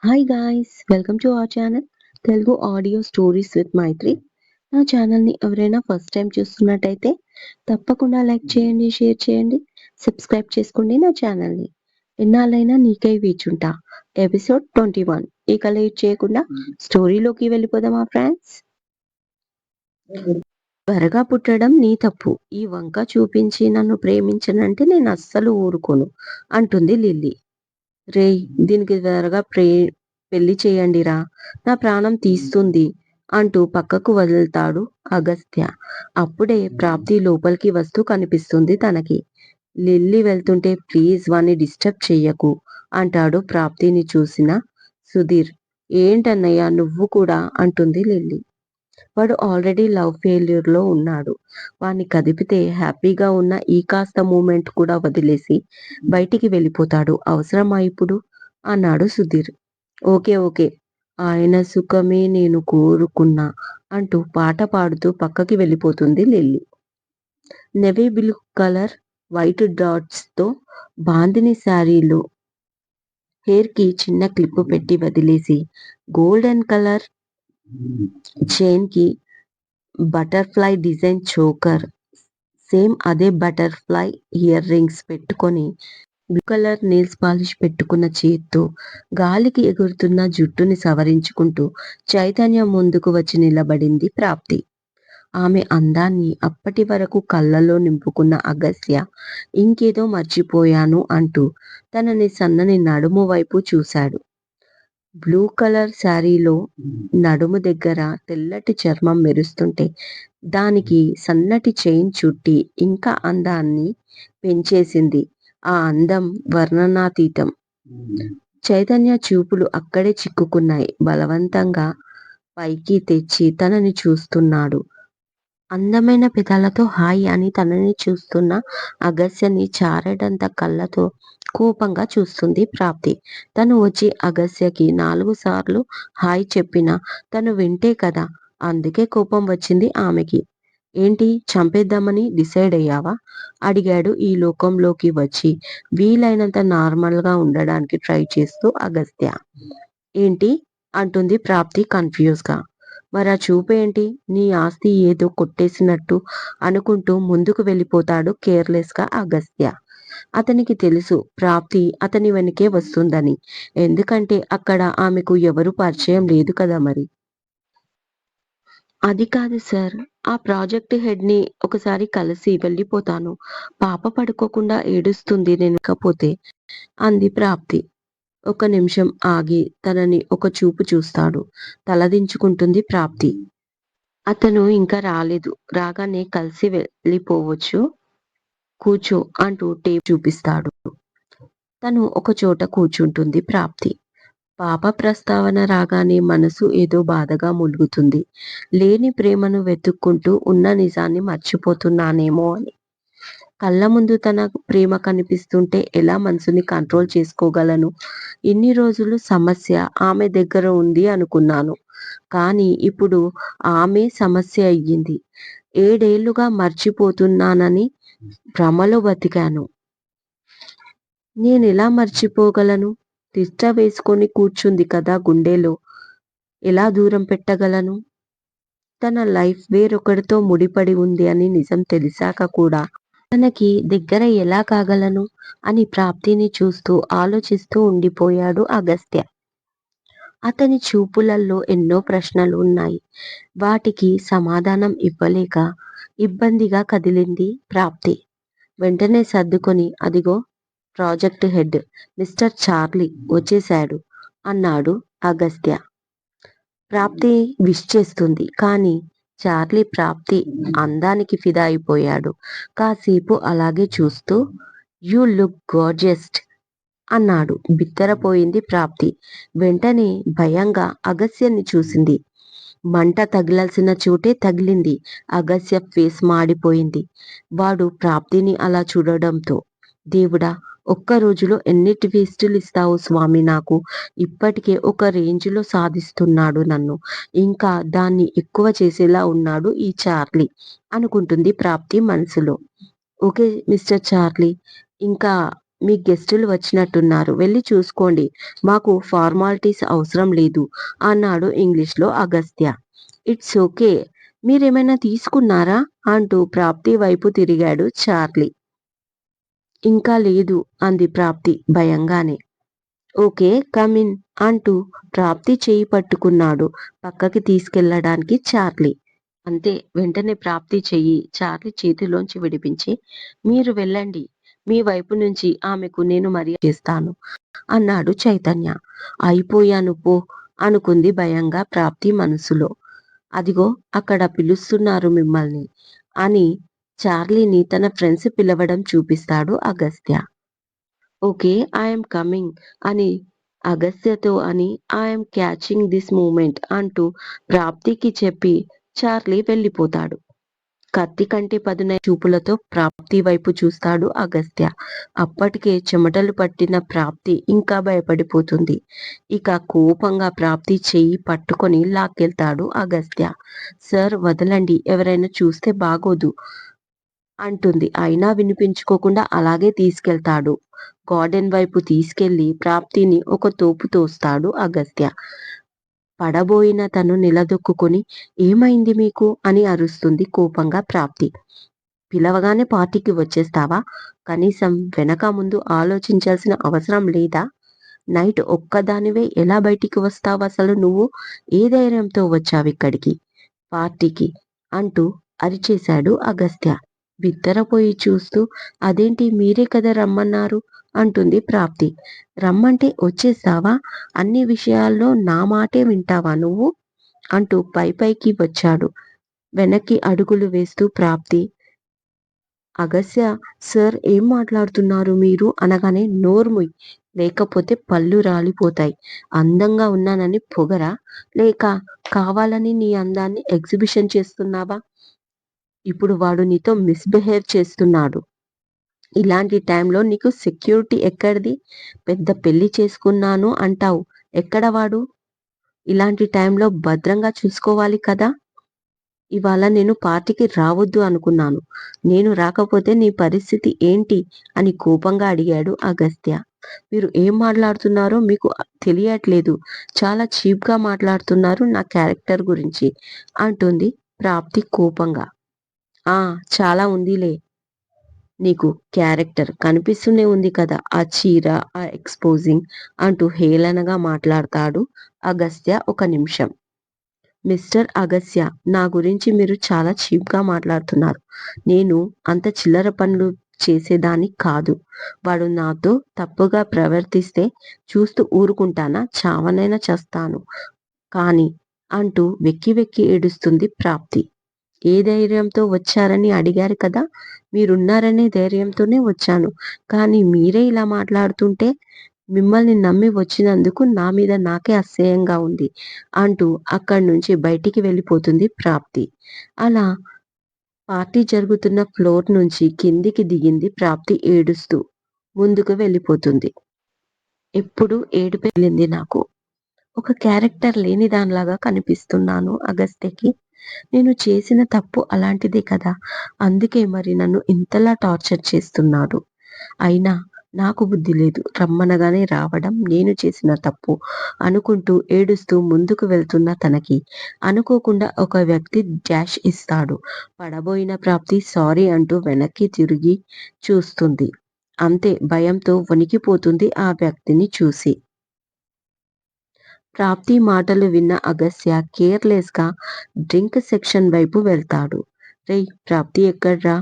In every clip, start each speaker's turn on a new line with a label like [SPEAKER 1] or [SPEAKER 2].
[SPEAKER 1] Hi guys, welcome to our channel Telugu audio stories with Maithri. నా ఛానల్ని ఎవరైనా ఫస్ట్ టైం చూస్తున్నట్టయితే తప్పకుండా లైక్ చేయండి, షేర్ చేయండి, సబ్స్క్రైబ్ చేసుకోండి నా ఛానల్ని. ఎన్నాళ్ళైనా నీకై వీచుంటా ఎపిసోడ్ 21. ఇక లేట్ చేయకుండా స్టోరీలోకి వెళ్ళిపోదామా ఫ్రెండ్స్? త్వరగా పుట్టడం నీ తప్పు, ఈ వంక చూపించి నన్ను ప్రేమించనంటే నేను అస్సలు ఊరుకోను అంటుంది లిల్లీ. రేయ్, దీనికి త్వరగా పెళ్లి చేయండిరా, నా ప్రాణం తీస్తుంది అంటూ పక్కకు వదులుతాడు అగస్త్య. అప్పుడే ప్రాప్తి లోపలికి వస్తూ కనిపిస్తుంది తనకి. లిల్లీ వెళ్తుంటే ప్లీజ్ వాణ్ణి డిస్టర్బ్ చెయ్యకు అంటాడు ప్రాప్తిని చూసిన సుధీర్. ఏంటన్నయ్య నువ్వు కూడా అంటుంది లిల్లీ. వాడు ఆల్రెడీ లవ్ ఫెయిల్యూర్ లో ఉన్నాడు. వాణ్ణి కదిపితే హ్యాపీగా ఉన్న ఈ కాస్త మూమెంట్ కూడా వదిలేసి బయటికి వెళ్ళిపోతాడు. అవసరమా ఇప్పుడు అన్నాడు సుధీర్. ఓకే ఓకే, ఆయన సుఖమే నేను కోరుకున్నా అంటూ పాట పాడుతూ పక్కకి వెళ్ళిపోతుంది lily. Navy blue colour white dots తో బాందిని శారీలో హెయిర్ కి చిన్న క్లిప్ పెట్టి వదిలేసి గోల్డెన్ కలర్ చైన్ కి బటర్ఫ్లై డిజైన్ చోకర్, సేమ్ అదే బటర్ఫ్లై ఇయర్ రింగ్స్ పెట్టుకొని బ్లూ కలర్ నెయిల్స్ పాలిష్ పెట్టుకున్న చేత్తో గాలికి ఎగురుతున్న జుట్టుని సవరించుకుంటూ చైతన్య ముందుకు వచ్చి నిలబడింది ప్రాప్తి. ఆమె అందాన్ని అప్పటి వరకు కళ్ళలో నింపుకున్న అగస్త్య ఇంకేదో మర్చిపోయాను అంటూ తనని సన్నని నడుము వైపు చూశాడు. బ్లూ కలర్ శారీలో నడుము దగ్గర తెల్లటి చర్మం మెరుస్తుంటే దానికి సన్నటి చైన్ చుట్టి ఇంకా అందాన్ని పెంచేసింది. ఆ అందం వర్ణనాతీతం. చైతన్య చూపులు అక్కడే చిక్కుకున్నాయి. బలవంతంగా పైకి తెచ్చి తనని చూస్తున్నాడు. అందమైన పెదాలతో హాయ్ అని తనని చూస్తున్న అగస్యని చారేటంత కళ్ళతో కోపంగా చూస్తుంది ప్రాప్తి. తను వచ్చి అగస్యకి 4 సార్లు హాయ్ చెప్పినా తను వింటే కదా, అందుకే కోపం వచ్చింది ఆమెకి. ఏంటి చంపేద్దామని డిసైడ్ అయ్యావా అడిగాడు ఈ లోకంలోకి వచ్చి వీలైనంత నార్మల్ గా ఉండడానికి ట్రై చేస్తూ అగస్త్య. ఏంటి అంటుంది ప్రాప్తి కన్ఫ్యూజ్ గా. మరా చూపేంటి, నీ ఆస్తి ఏదో కొట్టేసినట్టు అనుకుంటూ ముందుకు వెళ్ళిపోతాడు కేర్లెస్ గా అగస్త్య. అతనికి తెలుసు ప్రాప్తి అతని వెనకే వస్తుందని, ఎందుకంటే అక్కడ ఆమెకు ఎవరు పరిచయం లేదు కదా మరి. అది కాదు సార్, ఆ ప్రాజెక్ట్ హెడ్ ని ఒకసారి కలిసి వెళ్ళిపోతాను, పాప పడుకోకుండా ఏడుస్తుంది నేనకపోతే అంది ప్రాప్తి. ఒక నిమిషం ఆగి తనని ఒక చూపు చూస్తాడు. తలదించుకుంటుంది ప్రాప్తి. అతను ఇంకా రాలేదు, రాగానే కలిసి వెళ్ళిపోవచ్చు, కూర్చో అంటూ టేప్ చూపిస్తాడు. తను ఒక చోట కూర్చుంటుంది ప్రాప్తి. పాప ప్రస్తావన రాగానే మనసు ఏదో బాధగా ములుగుతుంది. లేని ప్రేమను వెతుక్కుంటూ ఉన్న నిజాన్ని మర్చిపోతున్నానేమో అని. కళ్ళ ముందు తన ప్రేమ కనిపిస్తుంటే ఎలా మనసుని కంట్రోల్ చేసుకోగలను? ఇన్ని రోజులు సమస్య ఆమె దగ్గర ఉంది అనుకున్నాను, కానీ ఇప్పుడు ఆమె సమస్య అయ్యింది. 7 ఏళ్లుగా మర్చిపోతున్నానని భ్రమలో బతికాను. నేనెలా మర్చిపోగలను? తిష్ట వేసుకొని కూర్చుంది కదా గుండెలో, ఎలా దూరం పెట్టగలను? తన లైఫ్ వేరొకరితో ముడిపడి ఉంది అని నిజం తెలిసాక కూడా తనకి దగ్గర ఎలా కాగలను అని ప్రాప్తిని చూస్తూ ఆలోచిస్తూ ఉండిపోయాడు అగస్త్య. అతని చూపులలో ఎన్నో ప్రశ్నలు ఉన్నాయి. వాటికి సమాధానం ఇవ్వలేక ఇబ్బందిగా కదిలింది ప్రాప్తి. వెంటనే సర్దుకొని అదిగో ప్రాజెక్ట్ హెడ్ మిస్టర్ చార్లీ వచ్చేశాడు అన్నాడు అగస్త్య. ప్రాప్తి విష్ చేస్తుంది, కానీ చార్లీ ప్రాప్తి అందానికి ఫిదా అయిపోయాడు. కాసేపు అలాగే చూస్తూ యూ లుక్ గార్జియస్ అన్నాడు. బిత్తరపోయింది ప్రాప్తి. వెంటనే భయంగా అగస్త్యని చూసింది. మంట తగిలాల్సిన చోటే తగిలింది. అగస్య ఫేస్ మాడిపోయింది వాడు ప్రాప్తిని అలా చూడడంతో. దేవుడా, ఒక్క రోజులో ఎన్ని ట్విస్టులు ఇస్తావు స్వామి నాకు, ఇప్పటికే ఒక రేంజ్లో సాధిస్తున్నాడు నన్ను, ఇంకా దాన్ని ఎక్కువ చేసేలా ఉన్నాడు ఈ చార్లీ అనుకుంటుంది ప్రాప్తి మనసులో. ఓకే మిస్టర్ చార్లీ, ఇంకా మీ గెస్టులు వచ్చినట్టున్నారు. వెళ్లి చూసుకోండి. మాకు ఫార్మాలిటీస్ అవసరం లేదు అన్నాడు ఇంగ్లీష్‌లో అగస్త్య. It's okay. మీరేమైనా తీసుకున్నారా? అంటూ ప్రాప్తి వైపు తిరిగాడు చార్లీ. ఇంకా లేదు అంది ప్రాప్తి భయంగానే. ఓకే. కమ్ ఇన్ అంటూ ప్రాప్తి చెయ్యి పట్టుకున్నాడు పక్కకి తీసుకెళ్ళడానికి చార్లీ. అంతే వెంటనే ప్రాప్తి చెయ్యి చార్లీ చేతిలోంచి విడిపించి మీరు వెళ్ళండి. మీ వైపు నుంచి ఆమెకు నేను మర్యాద చేస్తాను అన్నాడు చైతన్య. అయిపోయాను పో అనుకుంది భయంగా ప్రాప్తి మనసులో. అదిగో అక్కడ పిలుస్తున్నారు మిమ్మల్ని అని చార్లీని తన ఫ్రెండ్స్ పిలవడం చూపిస్తాడు అగస్త్య. ఓకే. ఐయామ్ కమింగ్ అని అగస్త్యతో అని ఐయామ్ క్యాచింగ్ దిస్ మూమెంట్ అంటూ ప్రాప్తికి చెప్పి చార్లీ వెళ్ళిపోతాడు. కత్తి కంటే పదునైన చూపులతో ప్రాప్తి వైపు చూస్తాడు అగస్త్య. అప్పటికే చెమటలు పట్టిన ప్రాప్తి ఇంకా భయపడిపోతుంది. ఇక కోపంగా ప్రాప్తి చెయ్యి పట్టుకొని లాక్కెళ్తాడు అగస్త్య. సార్ వదలండి ఎవరైనా చూస్తే బాగోదు అంటుంది. అయినా వినిపించుకోకుండా అలాగే తీసుకెళ్తాడు. గార్డెన్ వైపు తీసుకెళ్లి ప్రాప్తిని ఒక తోపు తోస్తాడు అగస్త్య. పడబోయిన తను నిలదొక్కుని ఏమైంది మీకు అని అరుస్తుంది కోపంగా ప్రాప్తి. పిలవగానే పార్టీకి వచ్చేస్తావా? కనీసం వెనక ముందు ఆలోచించాల్సిన అవసరం లేదా? నైట్ ఒక్కదానివే ఎలా బయటికి వస్తావు అసలు నువ్వు? ఏ ధైర్యంతో వచ్చావిక్కడికి పార్టీకి అంటూ అరిచేశాడు అగస్త్య. బిత్తరపోయి చూస్తూ అదేంటి మీరే కదా రమ్మన్నారు అంటుంది ప్రాప్తి. రమ్మంటే వచ్చేస్తావా? అన్ని విషయాల్లో నా మాటే వింటావా నువ్వు? అంటూ పైకి వచ్చాడు. వెనక్కి అడుగులు వేస్తూ ప్రాప్తి. అగస్య సార్ ఏం మాట్లాడుతున్నారు మీరు అనగానే నోర్ముయ్ లేకపోతే పళ్ళు రాలిపోతాయి. అందంగా ఉన్నానని పొగరా? లేక కావాలని నీ అందాన్ని ఎగ్జిబిషన్ చేస్తున్నావా? ఇప్పుడు వాడు నీతో మిస్‌బిహేవ్ చేస్తున్నాడు. ఇలాంటి టైంలో నీకు సెక్యూరిటీ ఎక్కడిది? పెద్ద పెళ్లి చేసుకున్నాను అంటావు. ఎక్కడ వాడు? ఇలాంటి టైంలో భద్రంగా చూసుకోవాలి కదా! ఇవాళ నేను పార్టీకి రావద్దు అనుకున్నాను. నేను రాకపోతే నీ పరిస్థితి ఏంటి? అని కోపంగా అడిగాడు అగస్త్య. మీరు ఏం మాట్లాడుతున్నారో మీకు తెలియట్లేదు. చాలా చీప్‌గా మాట్లాడుతున్నారు నా క్యారెక్టర్ గురించి అంటుంది ప్రాప్తి కోపంగా. ఆ! చాలా ఉందిలే. నీకు క్యారెక్టర్ కనిపిస్తూనే ఉంది కదా! ఆ చీర, ఆ ఎక్స్‌పోజింగ్ అంటూ హేళనగా మాట్లాడతాడు అగస్త్య ఒక నిమిషం. మిస్టర్ అగస్త్య నా గురించి మీరు చాలా చీప్‌గా మాట్లాడుతున్నారు. నేను అంత చిల్లర పనులు చేసేదాన్ని కాదు. వాడు నాతో తప్పుగా ప్రవర్తిస్తే చూస్తూ ఊరుకుంటానా? చావనైనా చస్తాను. కానీ అంటూ వెక్కి వెక్కి ఏడుస్తుంది ప్రాప్తి. ఏ ధైర్యంతో వచ్చారని అడిగారు కదా! మీరున్నారనే ధైర్యంతోనే వచ్చాను. కానీ మీరే ఇలా మాట్లాడుతుంటే మిమ్మల్ని నమ్మి వచ్చినందుకు నా మీద నాకే అసహ్యంగా ఉంది అంటూ అక్కడి నుంచి బయటికి వెళ్ళిపోతుంది ప్రాప్తి. అలా పార్టీ జరుగుతున్న ఫ్లోర్ నుంచి కిందికి దిగింది ప్రాప్తి ఏడుస్తూ. ముందుకు వెళ్ళిపోతుంది. ఎప్పుడు ఏడుపే మిగిలింది నాకు. ఒక క్యారెక్టర్ లేని దానిలాగా కనిపిస్తున్నాను అగస్త్యకి. నేను చేసిన తప్పు అలాంటిదే కదా! అందుకే మరి నన్ను ఇంతలా టార్చర్ చేస్తున్నాడు. అయినా నాకు బుద్ధి లేదు. రమ్మనగానే రావడం నేను చేసిన తప్పు అనుకుంటూ ఏడుస్తూ ముందుకు వెళ్తున్న తనకి అనుకోకుండా ఒక వ్యక్తి డాష్ ఇస్తాడు. పడబోయిన ప్రాప్తి సారీ అంటూ వెనక్కి తిరిగి చూస్తుంది. అంతే భయంతో వణికిపోతుంది ఆ వ్యక్తిని చూసి. ప్రాప్తి మాటలు విన్న అగస్త్య కేర్‌లెస్‌గా డ్రింక్ సెక్షన్ వైపు వెళ్తాడు. రేయ్! ప్రాప్తి ఎక్కడ్రా?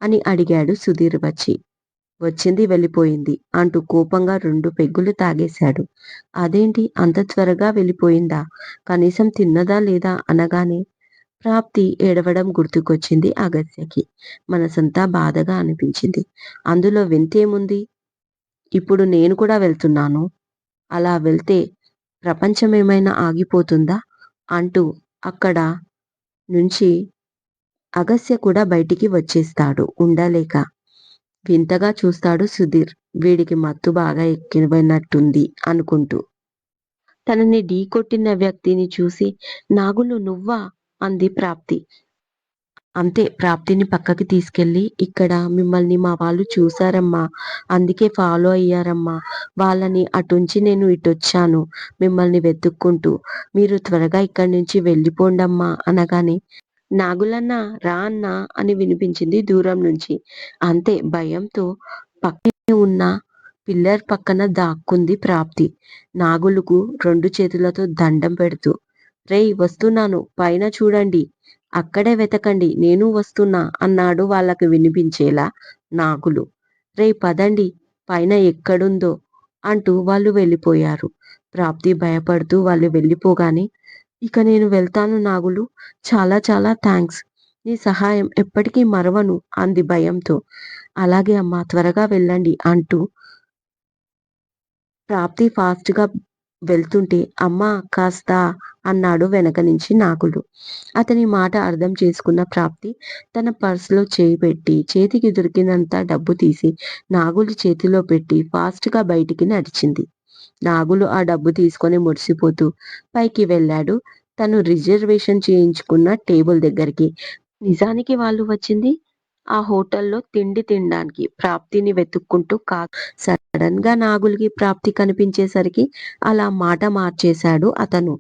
[SPEAKER 1] అని అడిగాడు సుధీర్ వచ్చి. వచ్చింది వెళ్ళిపోయింది అంటూ కోపంగా 2 పెగ్గులు తాగేశాడు. అదేంటి అంత త్వరగా వెళ్ళిపోయిందా? కనీసం తిన్నదా లేదా అనగానే ప్రాప్తి ఏడవడం గుర్తుకొచ్చింది అగస్త్యకి. మనసంతా బాధగా అనిపించింది. అందులో వింతేముంది? ఇప్పుడు నేను కూడా వెళ్తున్నాను. అలా వెళ్తే ప్రపంచమేమైనా ఆగిపోతుందా? అంటూ అక్కడ నుంచి అగస్త్య కూడా బయటికి వచ్చేస్తాడు ఉండలేక. వింతగా చూస్తాడు సుధీర్. వీడికి మత్తు బాగా ఎక్కిపోయినట్టుంది అనుకుంటూ. తనని ఢీకొట్టిన వ్యక్తిని చూసి నాగులు నువ్వా? అంది ప్రాప్తి. అంతే ప్రాప్తిని పక్కకి తీసుకెళ్ళి, ఇక్కడ మిమ్మల్ని మా వాళ్ళు చూసారమ్మా. అందుకే ఫాలో అయ్యారమ్మా. వాళ్ళని అటుంచి నేను ఇటొచ్చాను మిమ్మల్ని వెతుక్కుంటూ. మీరు త్వరగా ఇక్కడి నుంచి వెళ్ళిపోండమ్మా అనగానే, నాగులన్నా రా అన్నా అని వినిపించింది దూరం నుంచి. అంతే భయంతో పక్కనే ఉన్న పిల్లర్ పక్కన దాక్కుంది ప్రాప్తి. నాగులుకు 2 చేతులతో దండం పెడుతూ, రేయ్ వస్తున్నాను పైన చూడండి, అక్కడే వెతకండి నేను వస్తున్నా అన్నాడు వాళ్ళకి వినిపించేలా నాగులు. రేయ్ పదండి పైన ఎక్కడుందో అంటూ వాళ్ళు వెళ్ళిపోయారు. ప్రాప్తి భయపడుతూ వాళ్ళు వెళ్ళిపోగానే, ఇక నేను వెళ్తాను నాగులు. చాలా చాలా థాంక్స్. నీ సహాయం ఎప్పటికీ మరవను అంది భయంతో. అలాగే అమ్మా త్వరగా వెళ్ళండి అంటూ ప్రాప్తి ఫాస్ట్‌గా వెళ్తుంటే, అమ్మా కాస్త అన్నాడు వెనక నుంచి నాగులు. అతని మాట అర్థం చేసుకున్న ప్రాప్తి తన పర్స్‌లో చేయి పెట్టి, చేతికి దొరికినంత డబ్బు తీసి నాగులు చేతిలో పెట్టి ఫాస్ట్‌గా బయటికి నడిచింది. నాగులు ఆ డబ్బు తీసుకొని మురిసిపోతూ పైకి వెళ్ళాడు తను రిజర్వేషన్ చేయించుకున్న టేబుల్ దగ్గరికి. నిజానికి వాళ్ళు వచ్చింది ఆ హోటల్లో తిండి తినడానికి. ప్రాప్తిని వెతుక్కుంటూ సడన్ గా నాగులకి ప్రాప్తి కనిపించేసరికి అలా మాట మార్చేశాడు అతను.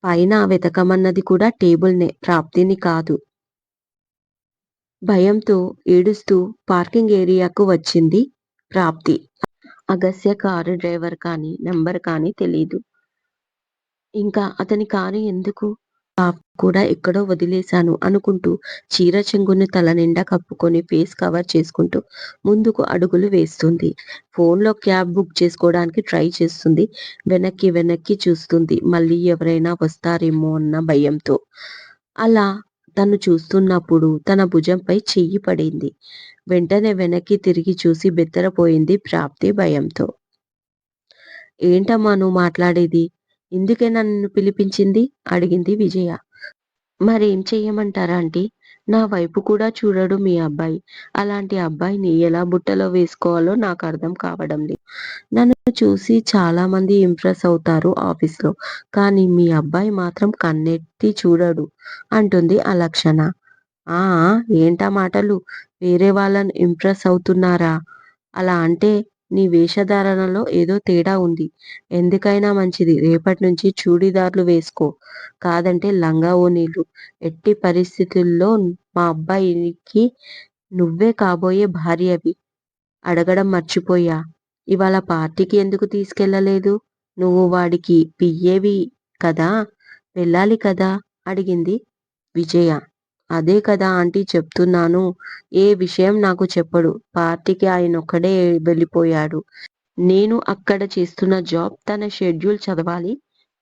[SPEAKER 1] పైన వెతకమన్నది కూడా టేబుల్‌నే, ప్రాప్తిని కాదు. భయంతో ఏడుస్తూ పార్కింగ్ ఏరియాకు వచ్చింది ప్రాప్తి. అగస్య కారు డ్రైవర్ కానీ, నంబర్ కానీ తెలీదు. ఇంకా అతని కారు ఎందుకు? కూడా ఎక్కడో వదిలేశాను అనుకుంటూ చీర చెంగుని తల నిండా కప్పుకొని ఫేస్ కవర్ చేసుకుంటూ ముందుకు అడుగులు వేస్తుంది. ఫోన్‌లో క్యాబ్ బుక్ చేసుకోవడానికి ట్రై చేస్తుంది. వెనక్కి వెనక్కి చూస్తుంది. మళ్ళీ ఎవరైనా వస్తారేమో అన్న భయంతో. అలా తను చూస్తున్నప్పుడు తన భుజంపై చెయ్యి పడింది. వెంటనే వెనక్కి తిరిగి చూసి బెత్తరపోయింది ప్రాప్తి భయంతో. ఏంటమ్మా నువ్వు మాట్లాడేది? ఇందుకే నన్ను పిలిపించింది? అడిగింది విజయ. మరేం చెయ్యమంటారు ఆంటీ? నా వైపు కూడా చూడడు మీ అబ్బాయి. అలాంటి అబ్బాయిని ఎలా బుట్టలో వేసుకోవాలో నాకర్థం కావడం లేదు. నన్ను చూసి చాలామంది ఇంప్రెస్ అవుతారు ఆఫీస్‌లో. కానీ మీ అబ్బాయి మాత్రం కన్నెత్తి చూడడు అంటుంది అలక్షణ. ఆ! ఆ! ఏంటా మాటలు? వేరే వాళ్ళని ఇంప్రెస్ అవుతున్నారా? అలా అంటే నీ వేషధారణలో ఏదో తేడా ఉంది. ఎందుకైనా మంచిది రేపటి నుంచి చూడీదార్లు వేసుకో. కాదంటే లంగా ఓణీలు. ఎట్టి పరిస్థితుల్లో మా అబ్బాయికి నువ్వే కాబోయే భార్యవి. అడగడం మర్చిపోయా. ఇవాళ పార్టీకి ఎందుకు తీసుకెళ్ళలేదు? నువ్వు వాడికి పిఏవి కదా! వెళ్ళాలి కదా! అడిగింది విజయ. అదే కదా ఆంటీ చెప్తున్నాను. ఏ విషయం నాకు చెప్పడు. పార్టీకి ఆయనొక్కడే వెళ్ళిపోయాడు. నేను అక్కడ చేస్తున్న జాబ్ తన షెడ్యూల్ చదవాలి.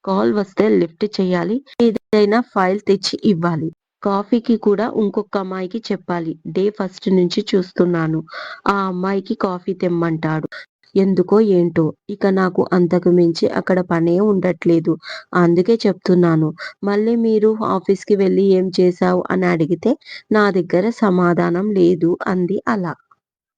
[SPEAKER 1] కాల్ వస్తే లిఫ్ట్ చేయాలి. ఏదైనా ఫైల్ తెచ్చి ఇవ్వాలి. కాఫీకి కూడా ఇంకొక అమ్మాయికి చెప్పాలి. డే ఫస్ట్ నుంచి చూస్తున్నాను. ఆ అమ్మాయికి కాఫీ తెమ్మంటాడు. ఎందుకో ఏంటో ఇక నాకు అంతకు మించి అక్కడ పనే ఉండట్లేదు. అందుకే చెప్తున్నాను. మళ్ళీ మీరు ఆఫీస్‌కి వెళ్ళి ఏం చేశావు అని అడిగితే నా దగ్గర సమాధానం లేదు అంది అలా.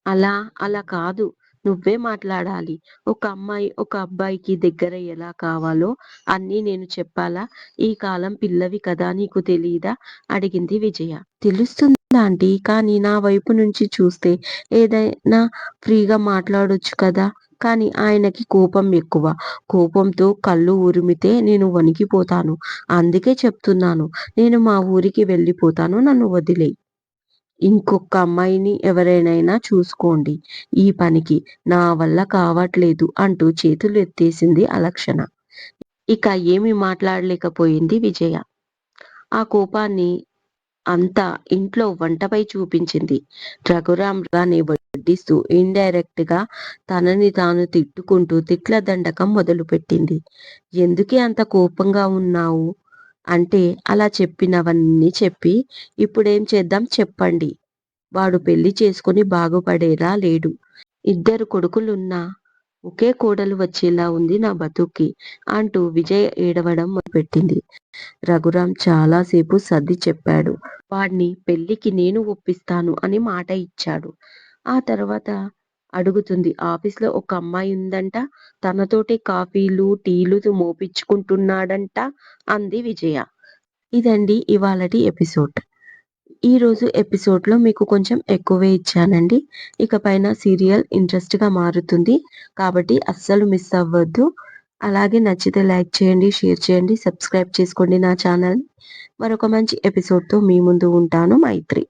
[SPEAKER 1] అలా, అలా కాదు. నువ్వే మాట్లాడాలి. ఒక అమ్మాయి, ఒక అబ్బాయికి దగ్గర ఎలా కావాలో అన్నీ నేను చెప్పాలా? ఈ కాలం పిల్లవి కదా నీకు తెలీదా? అడిగింది విజయ. తెలుస్తుంది ఆంటీ. కానీ నా వైపు నుంచి చూస్తే ఏదైనా ఫ్రీగా మాట్లాడొచ్చు కదా! కానీ ఆయనకి కోపం ఎక్కువ. కోపంతో కళ్ళు ఉరిమితే నేను వణికిపోతాను. అందుకే చెప్తున్నాను. నేను మా ఊరికి వెళ్ళిపోతాను. నన్ను వదిలేయ్. ఇంకొక అమ్మాయిని ఎవరినైనా చూసుకోండి. ఈ పనికి నా వల్ల కావట్లేదు అంటూ చేతులు ఎత్తేసింది అలక్షణ. ఇక ఏమీ మాట్లాడలేకపోయింది విజయ. ఆ కోపాన్ని అంతా ఇంట్లో వంటపై చూపించింది. రఘురాంగానే వడ్డిస్తూ ఇండైరెక్ట్ గా తనని తాను తిట్టుకుంటూ తిట్ల దండకం మొదలుపెట్టింది. ఎందుకే అంత కోపంగా ఉన్నావు? అంటే అలా చెప్పినవన్నీ చెప్పి ఇప్పుడేం చేద్దాం చెప్పండి. వాడు పెళ్లి చేసుకొని బాగుపడేలా లేడు. ఇద్దరు కొడుకులున్నా ఒకే కోడలు వచ్చేలా ఉంది నా బతుక్కి అంటూ విజయ్ ఏడవడం మొదలుపెట్టింది. రఘురాం చాలాసేపు సర్ది చెప్పాడు. వాడ్ని పెళ్లికి నేను ఒప్పిస్తాను అని మాట ఇచ్చాడు. ఆ తర్వాత అడుగుతుంది. ఆఫీస్‌లో ఒక అమ్మాయి ఉందంట. తనతోటే కాఫీలు, టీలు మోపిచ్చుకుంటున్నాడంట అంది విజయ. ఇదండి ఇవాళటి ఎపిసోడ్. ఈరోజు ఎపిసోడ్‌లో మీకు కొంచెం ఎక్కువే ఇచ్చానండి. ఇకపైన సీరియల్ ఇంట్రెస్ట్‌గా మారుతుంది. కాబట్టి అస్సలు మిస్ అవ్వద్దు. అలాగే నచ్చితే లైక్ చేయండి, షేర్ చేయండి, సబ్స్క్రైబ్ చేసుకోండి నా ఛానల్‌ని. మరొక మంచి ఎపిసోడ్‌తో మీ ముందు ఉంటాను. మైత్రి.